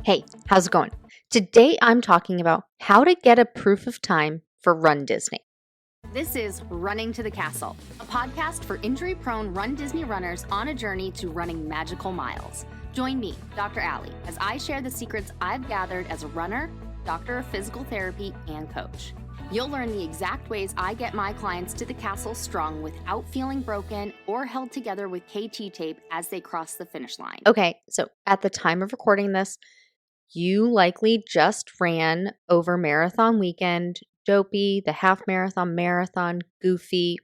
Hey, how's it going? Today I'm talking about how to get a proof of time for RunDisney. This is Running to the Castle, a podcast for injury-prone RunDisney runners on a journey to running magical miles. Join me, Dr. Allie, as I share the secrets I've gathered as a runner, doctor of physical therapy, and coach. You'll learn the exact ways I get my clients to the castle strong without feeling broken or held together with KT tape as they cross the finish line. Okay, so at the time of recording this, you likely just ran over marathon weekend, Dopey, the half marathon, Goofy,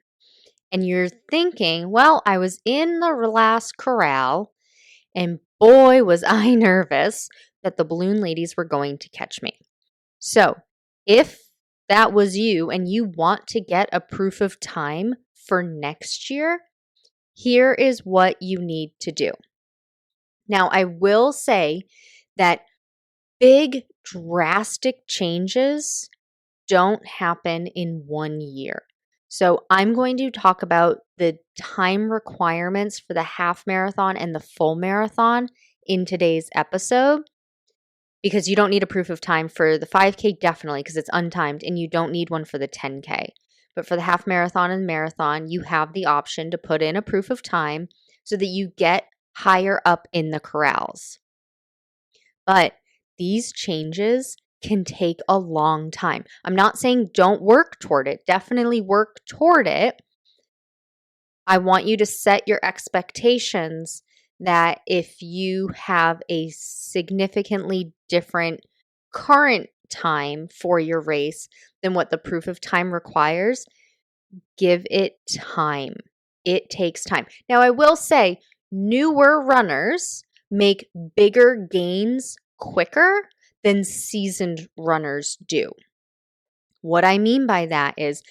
and you're thinking, well, I was in the last corral, and boy, was I nervous that the balloon ladies were going to catch me. So if that was you and you want to get a proof of time for next year, here is what you need to do. Now, I will say that big, drastic changes don't happen in 1 year. So I'm going to talk about the time requirements for the half marathon and the full marathon in today's episode, because you don't need a proof of time for the 5K, definitely, because it's untimed, and you don't need one for the 10K. But for the half marathon and marathon, you have the option to put in a proof of time so that you get higher up in the corrals. But these changes can take a long time. I'm not saying don't work toward it. Definitely work toward it. I want you to set your expectations that if you have a significantly different current time for your race than what the proof of time requires, give it time. It takes time. Now, I will say newer runners make bigger gains quicker than seasoned runners do. What I mean by that is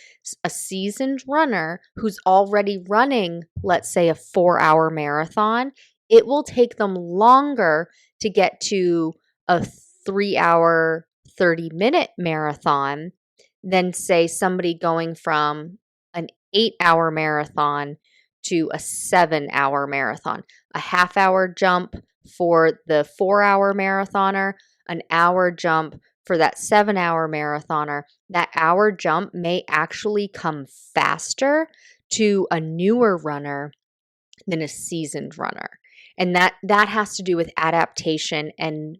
a seasoned runner who's already running, let's say, a 4-hour marathon, it will take them longer to get to a 3-hour, 30-minute marathon than, say, somebody going from an 8-hour marathon to a 7-hour marathon. A half-hour jump for the 4-hour marathoner, an hour jump for that 7-hour marathoner. That hour jump may actually come faster to a newer runner than a seasoned runner. And that has to do with adaptation and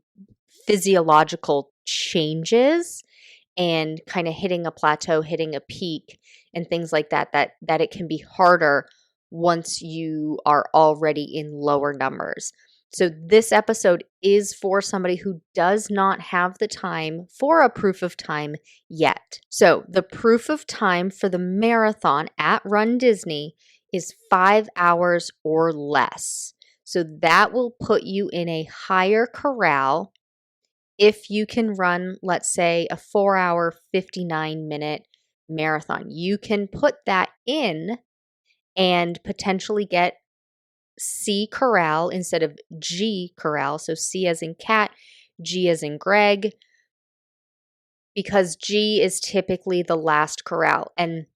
physiological changes and kind of hitting a plateau, hitting a peak, and things like that it can be harder once you are already in lower numbers. So this episode is for somebody who does not have the time for a proof of time yet. So the proof of time for the marathon at RunDisney is 5 hours or less. So that will put you in a higher corral if you can run, let's say, a 4-hour, 59-minute marathon. You can put that in and potentially get C corral instead of G corral. So C as in cat, G as in Greg, because G is typically the last corral. And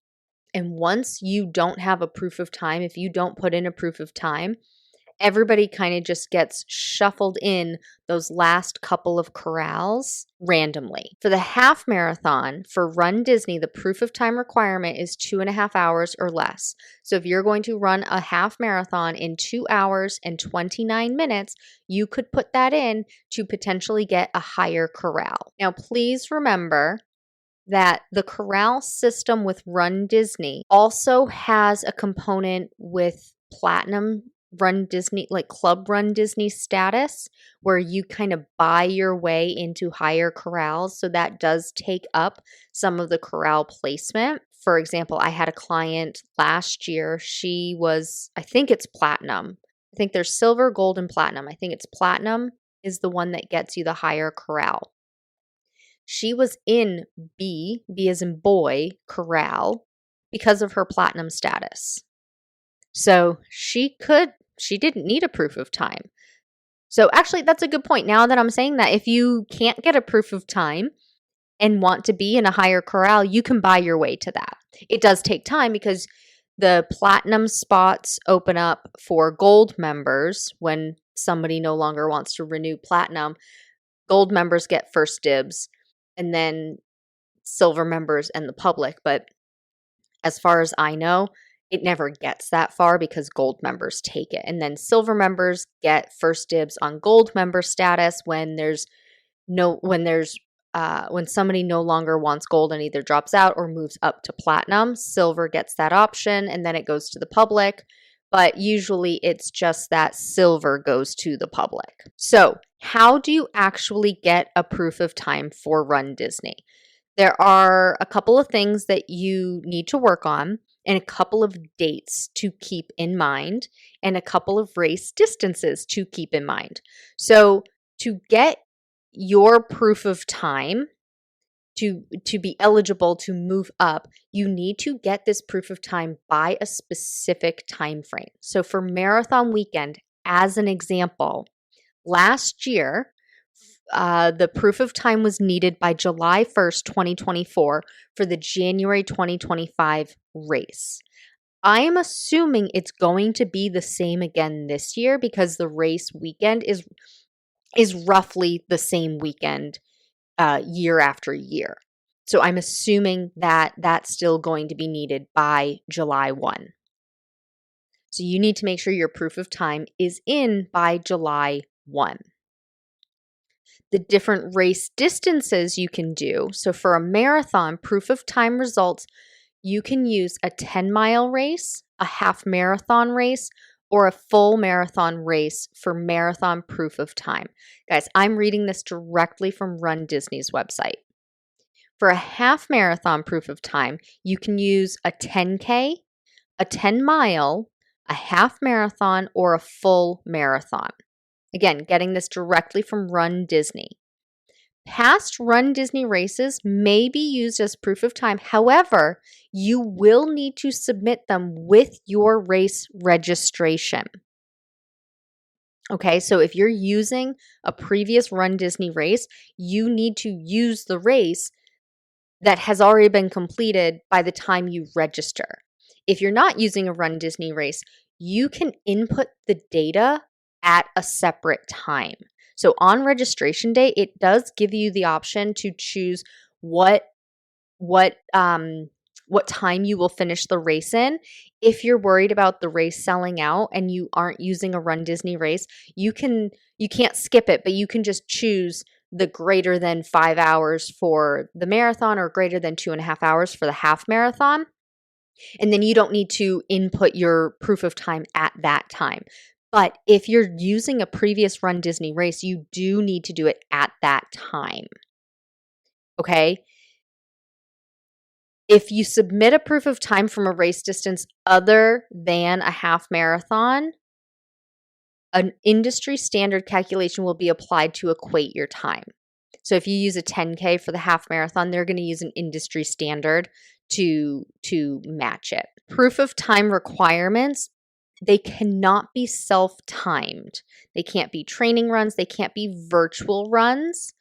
once you don't have a proof of time, if you don't put in a proof of time, everybody kind of just gets shuffled in those last couple of corrals randomly. For the half marathon, for RunDisney, the proof of time requirement is 2.5 hours or less. So if you're going to run a half marathon in 2 hours and 29 minutes, you could put that in to potentially get a higher corral. Now, please remember that the corral system with RunDisney also has a component with platinum RunDisney, like Club RunDisney status, where you kind of buy your way into higher corrals. So that does take up some of the corral placement. For example, I had a client last year. She was, I think it's platinum. I think there's silver, gold, and platinum. I think it's platinum is the one that gets you the higher corral. She was in B as in boy, corral, because of her platinum status. So she didn't need a proof of time. So actually, that's a good point. Now that I'm saying that, if you can't get a proof of time and want to be in a higher corral, you can buy your way to that. It does take time because the platinum spots open up for gold members when somebody no longer wants to renew platinum. Gold members get first dibs, and then silver members and the public. But as far as I know, it never gets that far because gold members take it. And then silver members get first dibs on gold member status when when somebody no longer wants gold and either drops out or moves up to platinum. Silver gets that option and then it goes to the public. But usually it's just that silver goes to the public. So how do you actually get a proof of time for runDisney? There are a couple of things that you need to work on and a couple of dates to keep in mind and a couple of race distances to keep in mind. So to get your proof of time, to be eligible to move up, you need to get this proof of time by a specific time frame. So for marathon weekend, as an example, last year, the proof of time was needed by July 1st, 2024 for the January 2025 race. I am assuming it's going to be the same again this year because the race weekend is roughly the same weekend year after year. So I'm assuming that that's still going to be needed by July 1. So you need to make sure your proof of time is in by July 1. The different race distances you can do. So for a marathon, proof of time results, you can use a 10-mile race, a half marathon race, or a full marathon race for marathon proof of time. Guys, I'm reading this directly from runDisney's website. For a half marathon proof of time, you can use a 10K, a 10-mile, a half marathon, or a full marathon. Again, getting this directly from runDisney. Past runDisney races may be used as proof of time. However, you will need to submit them with your race registration. Okay, so if you're using a previous runDisney race, you need to use the race that has already been completed by the time you register. If you're not using a runDisney race, you can input the data at a separate time. So on registration day, it does give you the option to choose what time you will finish the race in. If you're worried about the race selling out and you aren't using a runDisney race, you can't skip it, but you can just choose the greater than 5 hours for the marathon or greater than 2.5 hours for the half marathon. And then you don't need to input your proof of time at that time. But if you're using a previous runDisney race, you do need to do it at that time. Okay? If you submit a proof of time from a race distance other than a half marathon, an industry standard calculation will be applied to equate your time. So if you use a 10K for the half marathon, they're going to use an industry standard to match it. Proof of time requirements, they cannot be self-timed. They can't be training runs. They can't be virtual runs.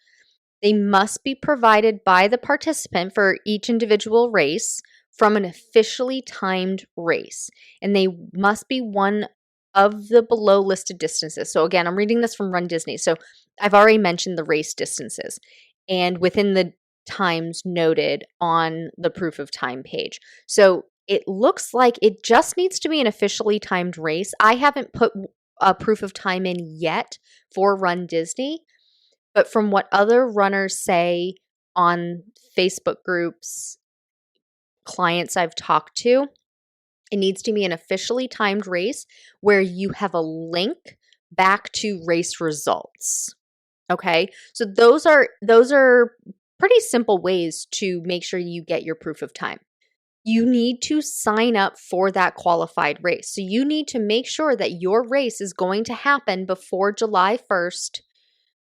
They must be provided by the participant for each individual race from an officially timed race. And they must be one of the below listed distances. So again, I'm reading this from runDisney. So I've already mentioned the race distances and within the times noted on the proof of time page. So it looks like it just needs to be an officially timed race. I haven't put a proof of time in yet for runDisney, but from what other runners say on Facebook groups, clients I've talked to, it needs to be an officially timed race where you have a link back to race results. Okay? So those are pretty simple ways to make sure you get your proof of time. You need to sign up for that qualified race. So you need to make sure that your race is going to happen before July 1st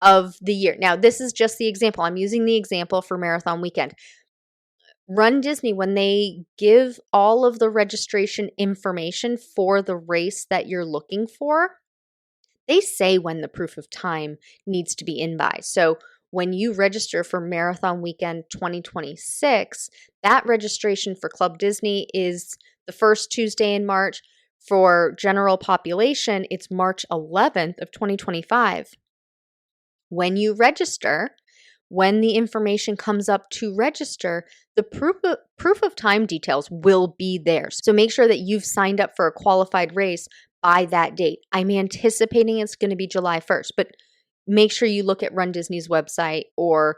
of the year. Now, this is just the example. I'm using the example for marathon weekend. runDisney, when they give all of the registration information for the race that you're looking for, they say when the proof of time needs to be in by. So when you register for Marathon Weekend 2026, that registration for Club Disney is the first Tuesday in March. For general population, it's March 11th of 2025. When you register, when the information comes up to register, the proof of time details will be there. So make sure that you've signed up for a qualified race by that date. I'm anticipating it's going to be July 1st, but make sure you look at Run Disney's website, or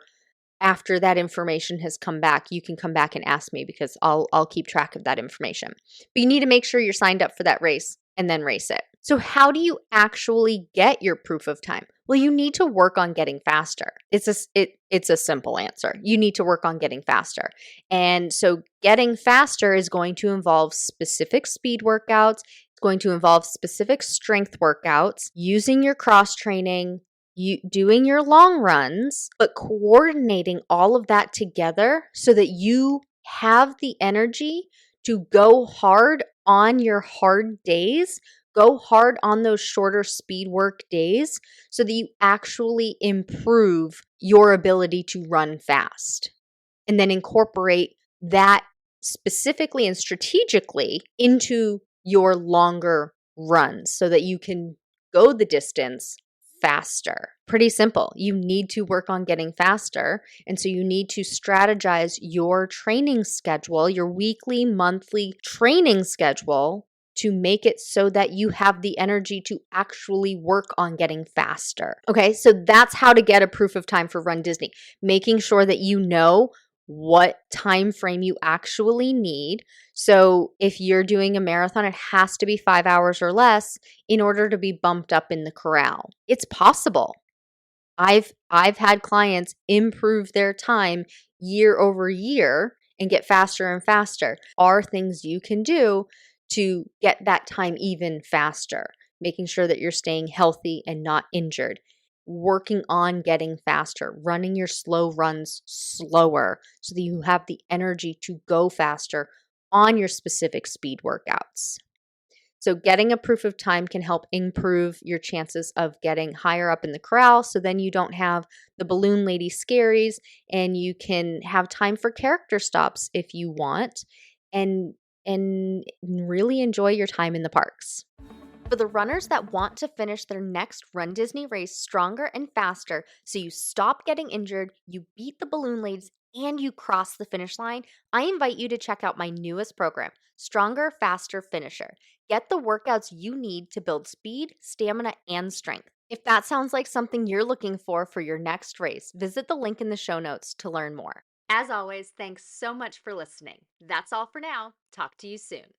after that information has come back, you can come back and ask me because I'll keep track of that information. But you need to make sure you're signed up for that race and then race it. So how do you actually get your proof of time? Well, you need to work on getting faster. It's a simple answer. You need to work on getting faster. And so getting faster is going to involve specific speed workouts. It's going to involve specific strength workouts, using your cross training, you doing your long runs, but coordinating all of that together so that you have the energy to go hard on your hard days, go hard on those shorter speed work days so that you actually improve your ability to run fast. And then incorporate that specifically and strategically into your longer runs so that you can go the distance faster. Pretty simple. You need to work on getting faster. And so you need to strategize your training schedule, your weekly, monthly training schedule, to make it so that you have the energy to actually work on getting faster. Okay, so that's how to get a proof of time for Run Disney. Making sure that you know what time frame you actually need. So if you're doing a marathon, it has to be 5 hours or less in order to be bumped up in the corral. It's possible. I've had clients improve their time year over year and get faster and faster. Are things you can do to get that time even faster, making sure that you're staying healthy and not injured. Working on getting faster, running your slow runs slower so that you have the energy to go faster on your specific speed workouts. So getting a proof of time can help improve your chances of getting higher up in the corral, so then you don't have the balloon lady scaries and you can have time for character stops if you want, and really enjoy your time in the parks. For the runners that want to finish their next Run Disney race stronger and faster so you stop getting injured, you beat the balloon ladies, and you cross the finish line, I invite you to check out my newest program, Stronger, Faster, Finisher. Get the workouts you need to build speed, stamina, and strength. If that sounds like something you're looking for your next race, visit the link in the show notes to learn more. As always, thanks so much for listening. That's all for now. Talk to you soon.